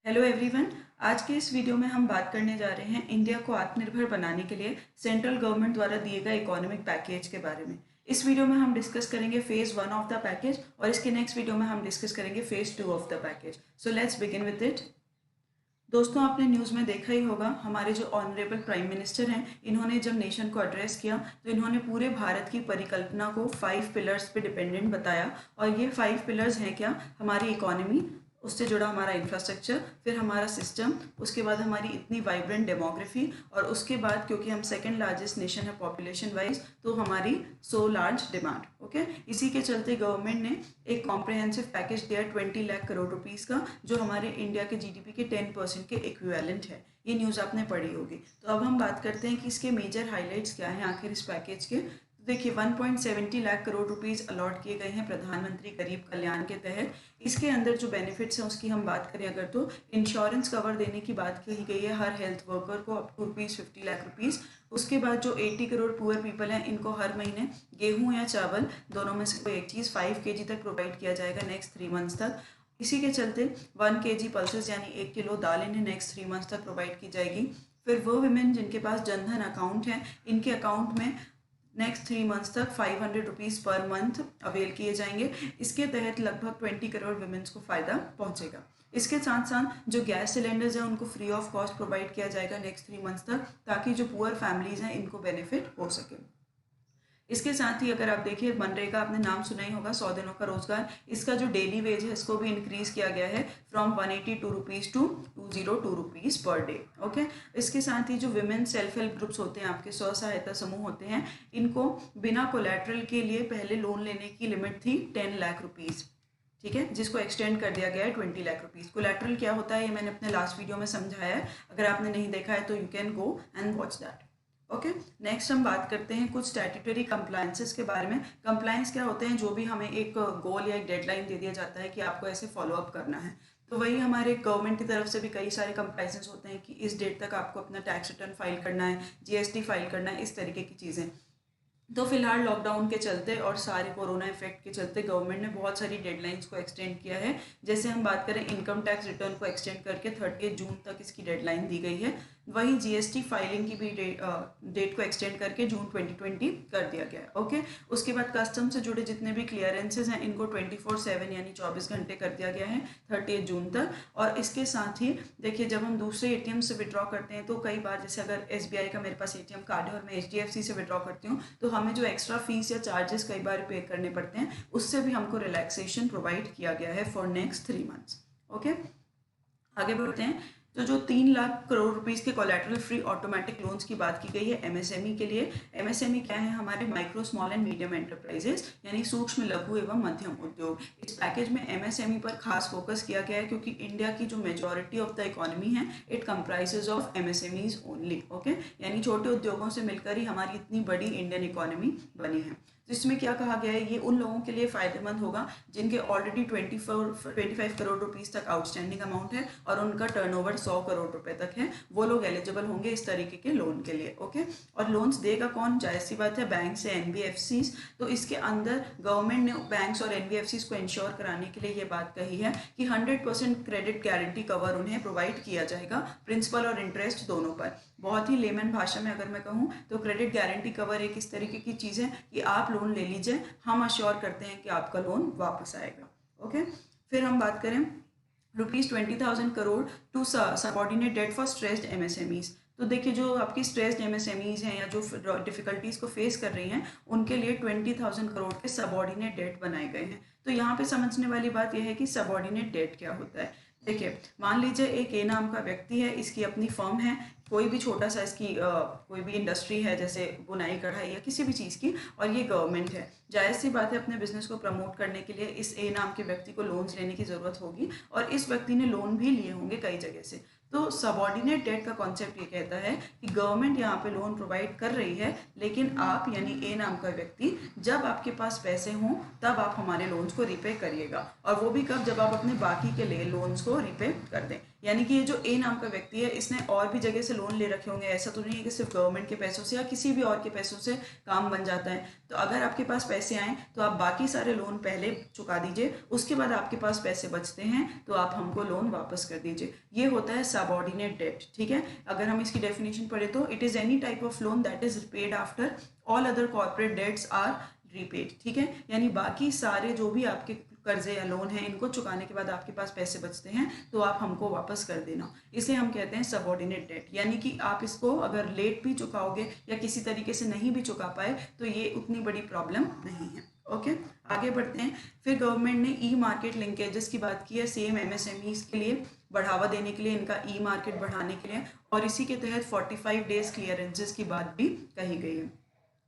Hello everyone. आज के इस वीडियो में हम बात करने जा रहे हैं इंडिया को आत्मनिर्भर बनाने के लिए सेंट्रल गवर्नमेंट द्वारा दिए गए इकोनॉमिक पैकेज के बारे में। इस वीडियो में हम डिस्कस करेंगे फेज 1 ऑफ द पैकेज और इसके नेक्स्ट वीडियो में हम डिस्कस करेंगे phase 2 of the package. So let's begin with it. दोस्तों, आपने न्यूज़ में देखा ही होगा, हमारे जो ऑनरेबल प्राइम मिनिस्टर हैं, इन्होंने जब नेशन को एड्रेस किया तो इन्होंने पूरे भारत की परिकल्पना को 5 पिलर्स पे डिपेंडेंट बताया। और ये 5 पिलर्स हैं क्या? हमारी इकोनॉमी, उससे जुड़ा हमारा इंफ्रास्ट्रक्चर, फिर हमारा सिस्टम, उसके बाद हमारी इतनी वाइब्रेंट डेमोग्राफी, और उसके बाद क्योंकि हम सेकंड लार्जेस्ट नेशन है पॉपुलेशन वाइज, तो हमारी सो लार्ज डिमांड। ओके, इसी के चलते गवर्नमेंट ने एक कॉम्प्रिहेंसिव पैकेज दिया 20 लाख करोड़ रुपीस का, जो हमारे इंडिया के जीडीपी के 10% के इक्विवेलेंट है। ये न्यूज़ आपने पढ़ी होगी। तो अब हम बात करते हैं कि इसके मेजर हाईलाइट्स क्या हैं आखिर इस पैकेज के। देखिए, 1.70 लाख करोड़ रुपीस अलॉट किए गए हैं प्रधानमंत्री गरीब कल्याण के तहत। इसके अंदर जो बेनिफिट्स हैं उसकी हम बात करें अगर, तो इंश्योरेंस कवर देने की बात कही गई है हर हेल्थ वर्कर को अप टू ₹50 लाख। उसके बाद जो 80 करोड़ पुअर पीपल हैं, इनको हर महीने गेहूं या चावल दोनों में से कोई एक चीज़ 5 kg तक प्रोवाइड किया जाएगा नेक्स्ट 3 मंथ्स तक। इसी के चलते 1 kg पल्सेस यानी 1 किलो दाल इन्हें नेक्स्ट 3 मंथ्स तक प्रोवाइड की जाएगी। फिर वो विमेन जिनके पास जनधन अकाउंट है, इनके अकाउंट में नेक्स्ट 3 मंथ्स तक 500 रुपीज़ पर मंथ अवेल किए जाएंगे। इसके तहत लगभग 20 करोड़ वुमेन्स को फ़ायदा पहुंचेगा। इसके साथ साथ जो गैस सिलेंडर्स हैं उनको फ्री ऑफ कॉस्ट प्रोवाइड किया जाएगा नेक्स्ट 3 मंथ्स तक, ताकि जो पुअर फैमिलीज़ हैं इनको बेनिफिट हो सके। इसके साथ ही अगर आप देखिए, मनरेगा आपने नाम सुना ही होगा, 100 दिनों का रोजगार, इसका जो डेली वेज है इसको भी इंक्रीज किया गया है from 182 rupees to 202 rupees per day. Okay, इसके साथ ही जो विमेन सेल्फ हेल्प ग्रुप्स होते हैं, आपके स्व सहायता समूह होते हैं, इनको बिना कोलैटरल के लिए पहले लोन लेने की लिमिट थी 10 लाख रुपीज़, ठीक है, जिसको एक्सटेंड कर दिया गया है 20 लाख रुपीज़। कोलैटरल क्या होता है ये मैंने अपने लास्ट वीडियो में समझाया है, अगर आपने नहीं देखा है तो you can go and watch that. Okay, next हम बात करते हैं कुछ स्टैट्यूटरी कंप्लायंसेस के बारे में। कंप्लायंस क्या होते हैं? जो भी हमें एक गोल या एक डेडलाइन दे दिया जाता है कि आपको ऐसे फॉलो अप करना है, तो वही हमारे गवर्नमेंट की तरफ से भी कई सारे कंप्लायंसेस होते हैं कि इस डेट तक आपको अपना टैक्स रिटर्न फाइल करना है, जीएसटी फाइल करना है, इस तरीके की चीज़ें। तो फिलहाल लॉकडाउन के चलते और सारे कोरोना इफेक्ट के चलते गवर्नमेंट ने बहुत सारी डेडलाइंस को एक्सटेंड किया है। जैसे हम बात करें, इनकम टैक्स रिटर्न को एक्सटेंड करके 30 जून तक इसकी डेडलाइन दी गई है। वहीं जीएसटी फाइलिंग की भी डेट को एक्सटेंड करके जून 2020 कर दिया गया है। ओके, उसके बाद कस्टम से जुड़े जितने भी क्लियरेंसेज हैं इनको 24/7 यानी 24 घंटे कर दिया गया है 30 जून तक। और इसके साथ ही देखिए, जब हम दूसरे एटीएम से विड्रॉ करते हैं तो कई बार, जैसे अगर एसबीआई का मेरे पास एटीएम कार्ड है और मैं एचडीएफसी से विड्रॉ करती हूँ, तो हमें जो एक्स्ट्रा फीस या चार्जेस कई बार पे करने पड़ते हैं, उससे भी हमको रिलैक्सेशन प्रोवाइड किया गया है फॉर नेक्स्ट 3 मंथ्स। ओके, आगे बढ़ते हैं। तो जो 3 लाख करोड़ रुपीस के कोलैटरल फ्री ऑटोमेटिक लोन्स की बात की गई है एमएसएमई के लिए। एमएसएमई क्या है? हमारे micro small and medium enterprises, यानी सूक्ष्म लघु एवं मध्यम उद्योग। इस पैकेज में एमएसएमई पर खास फोकस किया गया है क्योंकि इंडिया की जो मेजॉरिटी ऑफ द इकोनॉमी है it comprises of MSMEs only. Okay, यानी छोटे उद्योगों से मिलकर ही हमारी इतनी बड़ी इंडियन इकोनॉमी बनी है। तो इसमें क्या कहा गया है, ये उन लोगों के लिए फ़ायदेमंद होगा जिनके ऑलरेडी 25 करोड़ रुपीस तक आउटस्टैंडिंग अमाउंट है और उनका टर्नओवर 100 करोड़ रुपए तक है। वो लोग एलिजिबल होंगे इस तरीके के लोन के लिए। ओके, और लोन्स देगा कौन? जाहिर सी बात है, बैंक से एनबीएफसीज। तो इसके अंदर गवर्नमेंट ने बैंक्स और एनबीएफसीज को इंश्योर कराने के लिए ये बात कही है कि 100% क्रेडिट गारंटी कवर उन्हें प्रोवाइड किया जाएगा, प्रिंसिपल और इंटरेस्ट दोनों पर। बहुत ही लेमन भाषा में अगर मैं कहूँ तो क्रेडिट गारंटी कवर एक इस तरीके की चीज़ है कि आप लोन ले लीजिए, हम अश्योर करते हैं कि आपका लोन वापस आएगा। ओके, फिर हम बात करें ₹20,000 crore to subordinate debt for stressed MSMEs. तो देखिए, जो आपकी स्ट्रेस्ड एमएसएमईज हैं या जो डिफिकल्टीज को फेस कर रही हैं, उनके लिए 20,000 करोड़ के सबऑर्डिनेट डेट बनाए गए हैं। तो यहाँ पे समझने वाली बात यह है कि सबऑर्डिनेट डेट क्या होता है। देखिए, मान लीजिए एक ए नाम का व्यक्ति है, इसकी अपनी फर्म है, कोई भी छोटा सा इसकी कोई भी इंडस्ट्री है, जैसे बुनाई कढ़ाई या किसी भी चीज़ की, और ये गवर्नमेंट है। जायज़ सी बात है, अपने बिजनेस को प्रमोट करने के लिए इस ए नाम के व्यक्ति को लोन्स लेने की ज़रूरत होगी, और इस व्यक्ति ने लोन भी लिए होंगे कई जगह से। तो सबऑर्डिनेट डेट का कॉन्सेप्ट ये कहता है कि गवर्नमेंट यहाँ पे लोन प्रोवाइड कर रही है, लेकिन आप यानी ए नाम का व्यक्ति, जब आपके पास पैसे हों तब आप हमारे लोन्स को रिपे करिएगा। और वो भी कब? जब आप अपने बाकी के लिए लोन्स को रिपे कर दें। यानी कि ये जो ए नाम का व्यक्ति है इसने और भी जगह से लोन ले रखे होंगे, ऐसा तो नहीं है कि सिर्फ गवर्नमेंट के पैसों से या किसी भी और के पैसों से काम बन जाता है। तो अगर आपके पास पैसे आए तो आप बाकी सारे लोन पहले चुका दीजिए, उसके बाद आपके पास पैसे बचते हैं तो आप हमको लोन वापस कर दीजिए। ये होता है सबऑर्डिनेट डेट। ठीक है, अगर हम इसकी डेफिनेशन पढ़े तो it is any type of loan that is repaid after all other corporate debts are repaid. ठीक है, यानी बाकी सारे जो भी आपके कर्जे या लोन है इनको चुकाने के बाद आपके पास पैसे बचते हैं तो आप हमको वापस कर देना, इसे हम कहते हैं सबऑर्डिनेट डेट। यानी कि आप इसको अगर लेट भी चुकाओगे या किसी तरीके से नहीं भी चुका पाए तो ये उतनी बड़ी प्रॉब्लम नहीं है। ओके, आगे बढ़ते हैं। फिर गवर्नमेंट ने ई मार्केट लिंकेजेस की बात की है, सेम एमएसएमईज के लिए बढ़ावा देने के लिए, इनका ई मार्केट बढ़ाने के लिए, और इसी के तहत 45 डेज क्लियरेंसेस की बात भी कही गई है।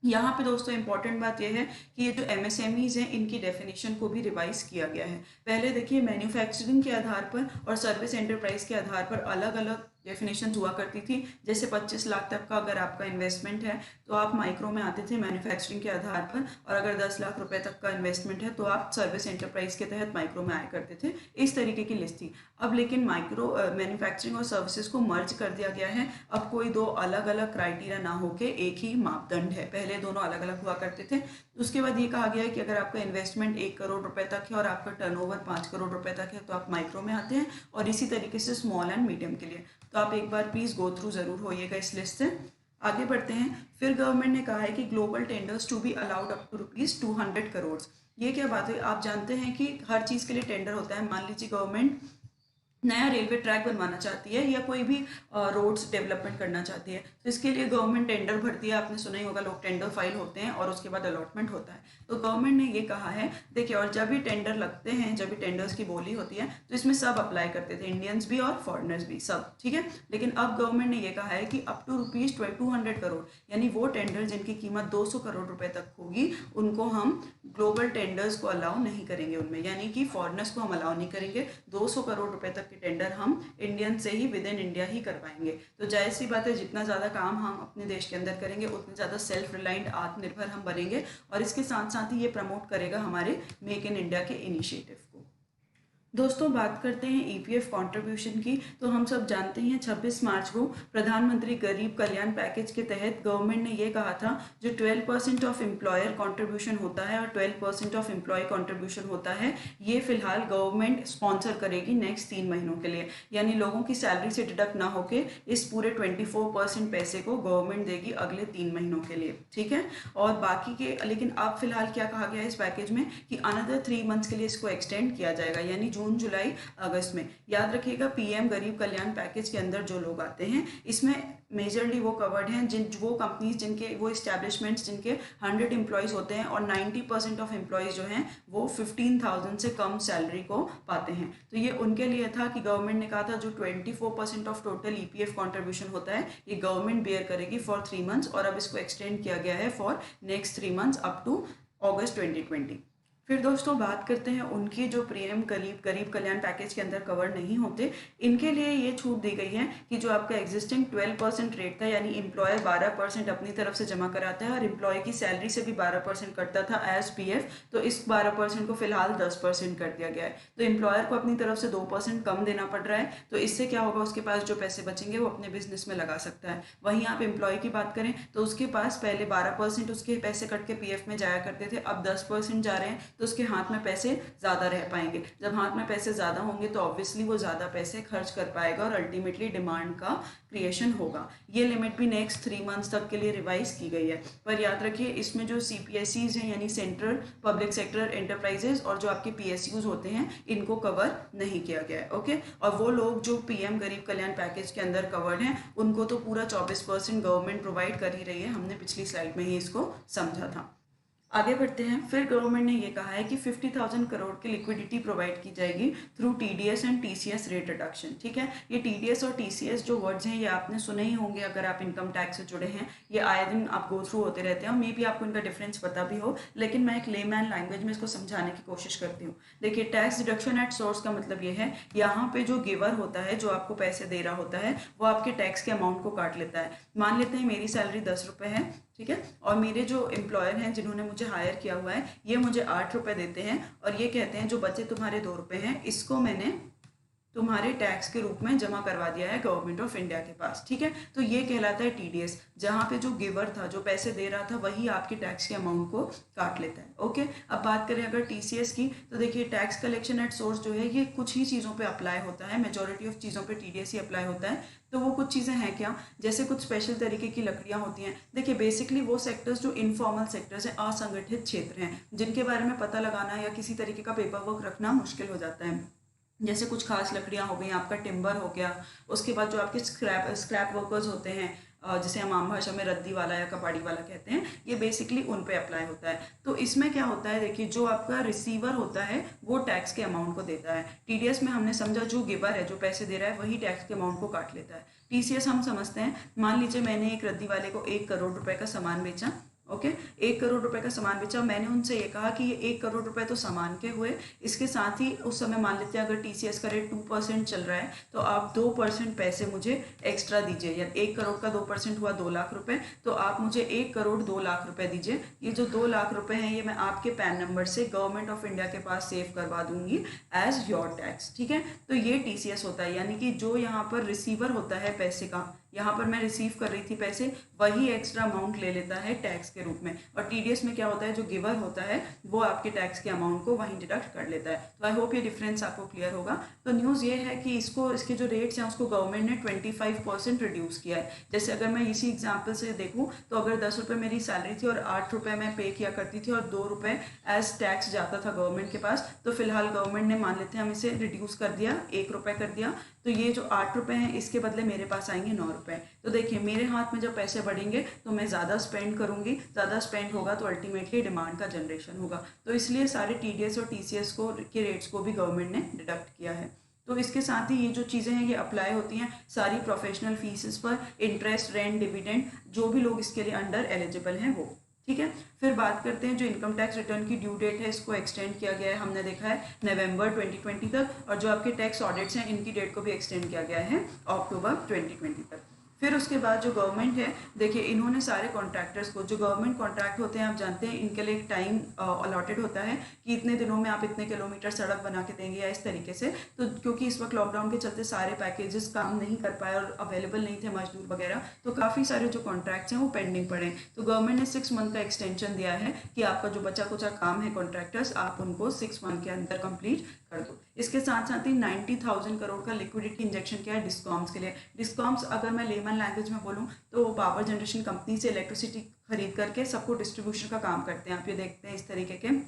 यहाँ पे दोस्तों इंपॉर्टेंट बात यह है कि ये जो एमएसएमईज हैं इनकी डेफिनेशन को भी रिवाइज किया गया है। पहले देखिए मैन्युफैक्चरिंग के आधार पर और सर्विस एंटरप्राइज के आधार पर अलग अलग डेफिनेशन हुआ करती थी। जैसे 25 लाख तक का अगर आपका इन्वेस्टमेंट है तो आप माइक्रो में आते थे मैन्युफैक्चरिंग के आधार पर, और अगर 10 लाख रुपए तक का इन्वेस्टमेंट है तो आप सर्विस एंटरप्राइज के तहत माइक्रो में आया करते थे। इस तरीके की लिस्ट थी। अब लेकिन माइक्रो मैन्युफैक्चरिंग और सर्विसेज को मर्ज कर दिया गया है। अब कोई दो अलग अलग क्राइटेरिया ना होके एक ही मापदंड है, पहले दोनों अलग अलग हुआ करते थे। उसके बाद ये कहा गया है कि अगर आपका इन्वेस्टमेंट 1 करोड़ रुपए तक है और आपका टर्नओवर 5 करोड़ रुपए तक है तो आप माइक्रो में आते हैं, और इसी तरीके से स्मॉल एंड मीडियम के लिए। तो आप एक बार प्लीज गो थ्रू जरूर होइएगा इस लिस्ट से। आगे बढ़ते हैं। फिर गवर्नमेंट ने कहा है कि global tenders to be allowed up to ₹200 crore. ये क्या बात है? आप जानते हैं कि हर चीज के लिए टेंडर होता है। मान लीजिए गवर्नमेंट नया रेलवे ट्रैक बनवाना चाहती है या कोई भी रोड्स डेवलपमेंट करना चाहती है तो इसके लिए गवर्नमेंट टेंडर भरती है। आपने सुना ही होगा, लोग टेंडर फाइल होते हैं और उसके बाद अलॉटमेंट होता है। तो गवर्नमेंट ने ये कहा है, देखिए, और जब भी टेंडर लगते हैं, जब भी टेंडर्स की बोली होती है तो इसमें सब अप्लाई करते थे, इंडियंस भी और फॉरेनर्स भी, सब। ठीक है, लेकिन अब गवर्नमेंट ने ये कहा है कि अप टू ₹200 करोड़, यानी वो टेंडर जिनकी कीमत 200 करोड़ रुपए तक होगी उनको हम ग्लोबल टेंडर्स को अलाउ नहीं करेंगे उनमें, यानी कि फॉरेनर्स को हम अलाउ नहीं करेंगे। 200 करोड़ रुपए तक के टेंडर हम इंडियन से ही विद इन इंडिया ही करवाएंगे। तो जाहिर सी बात है, जितना ज़्यादा काम हम अपने देश के अंदर करेंगे उतने ज़्यादा सेल्फ रिलायंट, आत्मनिर्भर हम बनेंगे, और इसके साथ साथ ही ये प्रमोट करेगा हमारे मेक इन इंडिया के इनिशिएटिव को। दोस्तों, बात करते हैं ईपीएफ कंट्रीब्यूशन की। तो हम सब जानते हैं 26 मार्च को प्रधानमंत्री गरीब कल्याण पैकेज के तहत गवर्नमेंट ने ये कहा था जो 12% ऑफ एम्प्लॉयर कंट्रीब्यूशन होता है और 12% ऑफ एम्प्लॉय कंट्रीब्यूशन होता है, ये फिलहाल गवर्नमेंट स्पॉन्सर करेगी नेक्स्ट 3 महीनों के लिए। यानी लोगों की सैलरी से डिडक्ट ना होके इस पूरे 24% पैसे को गवर्नमेंट देगी अगले 3 महीनों के लिए। ठीक है, और बाकी के, लेकिन अब फिलहाल क्या कहा गया है इस पैकेज में कि अनदर 3 मंथ्स के लिए इसको एक्सटेंड किया जाएगा, यानी जून, जुलाई, अगस्त में। याद रखिएगा, पीएम गरीब कल्याण पैकेज के अंदर जो लोग आते हैं इसमें मेजरली वो कवर्ड हैं वो कंपनीज जिनके, वो इस्टेब्लिशमेंट्स जिनके 100 एम्प्लॉयज़ होते हैं और 90% ऑफ एम्प्लॉयज़ जो हैं वो 15,000 से कम सैलरी को पाते हैं। तो ये उनके लिए था कि गवर्नमेंट ने कहा था जो 24% ऑफ टोटल ईपीएफ कॉन्ट्रीब्यूशन होता है ये गवर्नमेंट बेयर करेगी फॉर 3 मंथ्स, और अब इसको एक्सटेंड किया गया है for next 3 months up to August 2020। फिर दोस्तों बात करते हैं उनकी जो पीएम गरीब कल्याण पैकेज के अंदर कवर नहीं होते, इनके लिए ये छूट दी गई है कि जो आपका एग्जिस्टिंग 12% रेट था, यानी एम्प्लॉयर 12% अपनी तरफ से जमा कराता है और एम्प्लॉय की सैलरी से भी 12% कटता था एज पीएफ, तो इस 12% को फिलहाल 10% कर दिया गया है। तो एम्प्लॉयर को अपनी तरफ से 2% कम देना पड़ रहा है। तो इससे क्या होगा, उसके पास जो पैसे बचेंगे वो अपने बिजनेस में लगा सकता है। वहीं आप एम्प्लॉय की बात करें तो उसके पास पहले 12% उसके पैसे कट के पीएफ में जाया करते थे, अब 10% जा रहे हैं, तो उसके हाथ में पैसे ज़्यादा रह पाएंगे। जब हाथ में पैसे ज़्यादा होंगे तो ऑब्वियसली वो ज़्यादा पैसे खर्च कर पाएगा और अल्टीमेटली डिमांड का क्रिएशन होगा। ये लिमिट भी नेक्स्ट 3 मंथ्स तक के लिए रिवाइज की गई है। पर याद रखिए, इसमें जो CPSEs हैं यानी सेंट्रल पब्लिक सेक्टर एंटरप्राइजेज और जो आपके PSUs होते हैं इनको कवर नहीं किया गया है। ओके, और वो लोग जो पीएम गरीब कल्याण पैकेज के अंदर कवर्ड हैं उनको तो पूरा 24% गवर्नमेंट प्रोवाइड कर ही रही है। हमने पिछली स्लाइड में ही इसको समझा था। आगे बढ़ते हैं। फिर गवर्नमेंट ने ये कहा है कि 50,000 करोड़ की लिक्विडिटी प्रोवाइड की जाएगी through TDS and TCS rate reduction. ठीक है, ये TDS और TCS जो वर्ड्स हैं ये आपने सुने ही होंगे अगर आप इनकम टैक्स से जुड़े हैं। ये आए दिन आप गो थ्रू होते रहते हैं और मे बी आपको इनका डिफरेंस पता भी हो, लेकिन मैं एक लेमैन लैंग्वेज में इसको समझाने की कोशिश करती हूँ। देखिए, टैक्स डिडक्शन एट सोर्स का मतलब ये है, यहाँ पे जो गिवर होता है, जो आपको पैसे दे रहा होता है, वो आपके टैक्स के अमाउंट को काट लेता है। मान लेते हैं मेरी सैलरी 10 रुपये है, ठीक है, और मेरे जो एम्प्लॉयर हैं जिन्होंने मुझे हायर किया हुआ है ये मुझे 8 रुपये देते हैं और ये कहते हैं जो बचे तुम्हारे 2 रुपये हैं इसको मैंने तुम्हारे टैक्स के रूप में जमा करवा दिया है गवर्नमेंट ऑफ इंडिया के पास, ठीक है। तो ये कहलाता है टीडीएस, जहाँ पे जो गिवर था, जो पैसे दे रहा था, वही आपके टैक्स के अमाउंट को काट लेता है। ओके, अब बात करें अगर टीसीएस की, तो देखिए टैक्स कलेक्शन एट सोर्स जो है ये कुछ ही चीज़ों पे अप्लाई होता है, मेजॉरिटी ऑफ चीज़ों पे टीडीएस ही अप्लाई होता है। तो वो कुछ चीज़ें हैं क्या, जैसे कुछ स्पेशल तरीके की लकड़ियाँ होती हैं। देखिए बेसिकली वो सेक्टर्स जो इनफॉर्मल सेक्टर्स हैं, असंगठित क्षेत्र हैं, जिनके बारे में पता लगाना या किसी तरीके का पेपर वर्क रखना मुश्किल हो जाता है। जैसे कुछ खास लकड़ियाँ हो गई, आपका टिम्बर हो गया, उसके बाद जो आपके स्क्रैप वर्कर्स होते हैं, जिसे हम आम भाषा में रद्दी वाला या कबाड़ी वाला कहते हैं, ये बेसिकली उन पे अप्लाई होता है। तो इसमें क्या होता है, देखिए जो आपका रिसीवर होता है वो टैक्स के अमाउंट को देता है। टीडीएस में हमने समझा जो गिवर है, जो पैसे दे रहा है, वही टैक्स के अमाउंट को काट लेता है। टीसीएस हम समझते हैं, मान लीजिए मैंने एक रद्दी वाले को 1 करोड़ रुपए का सामान बेचा। ओके, 1 करोड़ रुपए का सामान बेचा, मैंने उनसे ये कहा कि ये 1 करोड़ रुपए तो सामान के हुए, इसके साथ ही उस समय मान लेते हैं अगर टीसीएस का रेट 2% चल रहा है, तो आप 2% पैसे मुझे एक्स्ट्रा दीजिए। या 1 करोड़ का 2% हुआ 2 लाख रुपए, तो आप मुझे 1 करोड़ 2 लाख रुपए दीजिए। ये जो 2 लाख रुपए हैं ये मैं आपके पैन नंबर से गवर्नमेंट ऑफ इंडिया के पास सेव करवा दूंगी एज योर टैक्स, ठीक है। तो ये टीसीएस होता है, यानी कि जो यहाँ पर रिसीवर होता है पैसे का, यहाँ पर मैं रिसीव कर रही थी पैसे, वही एक्स्ट्रा अमाउंट ले लेता है टैक्स के रूप में। और टीडीएस में क्या होता है, जो गिवर होता है वो आपके टैक्स के अमाउंट को वहीं डिडक्ट कर लेता है। तो आई होप ये डिफरेंस आपको क्लियर होगा। तो न्यूज़ ये है कि इसके जो रेट्स हैं उसको गवर्नमेंट ने 25% रिड्यूस किया है। जैसे अगर मैं इसी एग्जाम्पल से देखूँ तो अगर 10 रुपये मेरी सैलरी थी और 8 रुपये मैं पे किया करती थी और 2 रुपये एज टैक्स जाता था गवर्नमेंट के पास, तो फिलहाल गवर्नमेंट ने मान लेते हैं हम इसे रिड्यूस कर दिया, 1 रुपये कर दिया। तो ये जो 8 रुपये हैं इसके बदले मेरे पास आएंगे 9 रुपये। तो देखिए मेरे हाथ में जब पैसे बढ़ेंगे तो मैं ज़्यादा स्पेंड करूँगी, ज़्यादा स्पेंड होगा तो अल्टीमेटली डिमांड का जनरेशन होगा। तो इसलिए सारे टीडीएस और टीसीएस के रेट्स को भी गवर्नमेंट ने डिडक्ट किया है। तो इसके साथ ही ये जो चीज़ें हैं ये अप्लाई होती हैं सारी प्रोफेशनल फीसेस पर, इंटरेस्ट, रेंट, डिविडेंड, जो भी लोग इसके लिए अंडर एलिजिबल हैं वो, ठीक है। फिर बात करते हैं जो इनकम टैक्स रिटर्न की ड्यू डेट है, इसको एक्सटेंड किया गया है, हमने देखा है नवंबर 2020 तक, और जो आपके टैक्स ऑडिट्स हैं इनकी डेट को भी एक्सटेंड किया गया है अक्टूबर 2020 तक। फिर उसके बाद जो गवर्नमेंट है, देखिए इन्होंने सारे कॉन्ट्रैक्टर्स को, जो गवर्नमेंट कॉन्ट्रैक्ट होते हैं आप जानते हैं इनके लिए एक टाइम अलॉटेड होता है कि इतने दिनों में आप इतने किलोमीटर सड़क बना के देंगे या इस तरीके से। तो क्योंकि इस वक्त लॉकडाउन के चलते सारे पैकेजेस काम नहीं कर पाए और अवेलेबल नहीं थे मजदूर वगैरह, तो काफ़ी सारे जो कॉन्ट्रैक्ट्स हैं वो पेंडिंग पड़े। तो गवर्नमेंट ने 6 मंथ का एक्सटेंशन दिया है कि आपका जो बचा कुचा काम है कॉन्ट्रैक्टर्स, आप उनको 6 मंथ के अंदर कंप्लीट कर दो। इसके साथ साथ ही 90,000 करोड़ का लिक्विडिटी इंजेक्शन किया है डिस्कॉम्स के लिए। डिस्कॉम्स अगर मैं लेमन लैंग्वेज में बोलूँ तो पावर जनरेशन कंपनी से इलेक्ट्रिसिटी खरीद करके सबको डिस्ट्रीब्यूशन का काम करते हैं। आप ये देखते हैं इस तरीके के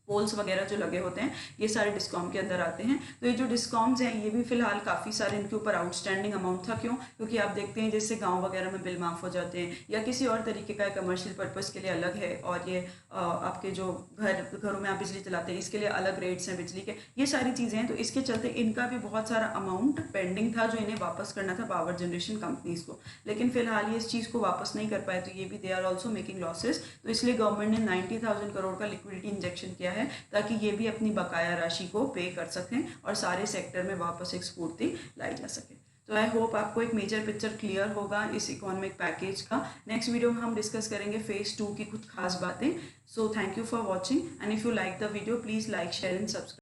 पोल्स वगैरह जो लगे होते हैं ये सारे डिस्कॉम के अंदर आते हैं। तो ये जो डिस्कॉम्स हैं ये भी फिलहाल काफ़ी सारे इनके ऊपर आउटस्टैंडिंग अमाउंट था। क्यों? क्योंकि आप देखते हैं जैसे गांव वगैरह में बिल माफ़ हो जाते हैं या किसी और तरीके का कमर्शियल पर्पज़ के लिए अलग है, और ये आपके जो घरों में आप बिजली चलाते हैं इसके लिए अलग रेट्स हैं बिजली के, ये सारी चीज़ें हैं। तो इसके चलते इनका भी बहुत सारा अमाउंट पेंडिंग था जो इन्हें वापस करना था पावर जनरेशन कंपनीज़ को, लेकिन फिलहाल ये इस चीज़ को वापस नहीं कर पाए, तो ये भी they are also making losses. तो इसलिए गवर्नमेंट ने 90,000 करोड़ का लिक्विडिटी इंजेक्शन किया है ताकि ये भी अपनी बकाया राशि को पे कर सकें और सारे सेक्टर में वापस एक स्फूर्ति लाई जा सके। तो आई होप आपको एक मेजर पिक्चर क्लियर होगा इस इकोनॉमिक पैकेज का। नेक्स्ट वीडियो में हम डिस्कस करेंगे फेज 2 की कुछ खास बातें। So thank you for watching, and if you like the video please like, share and subscribe.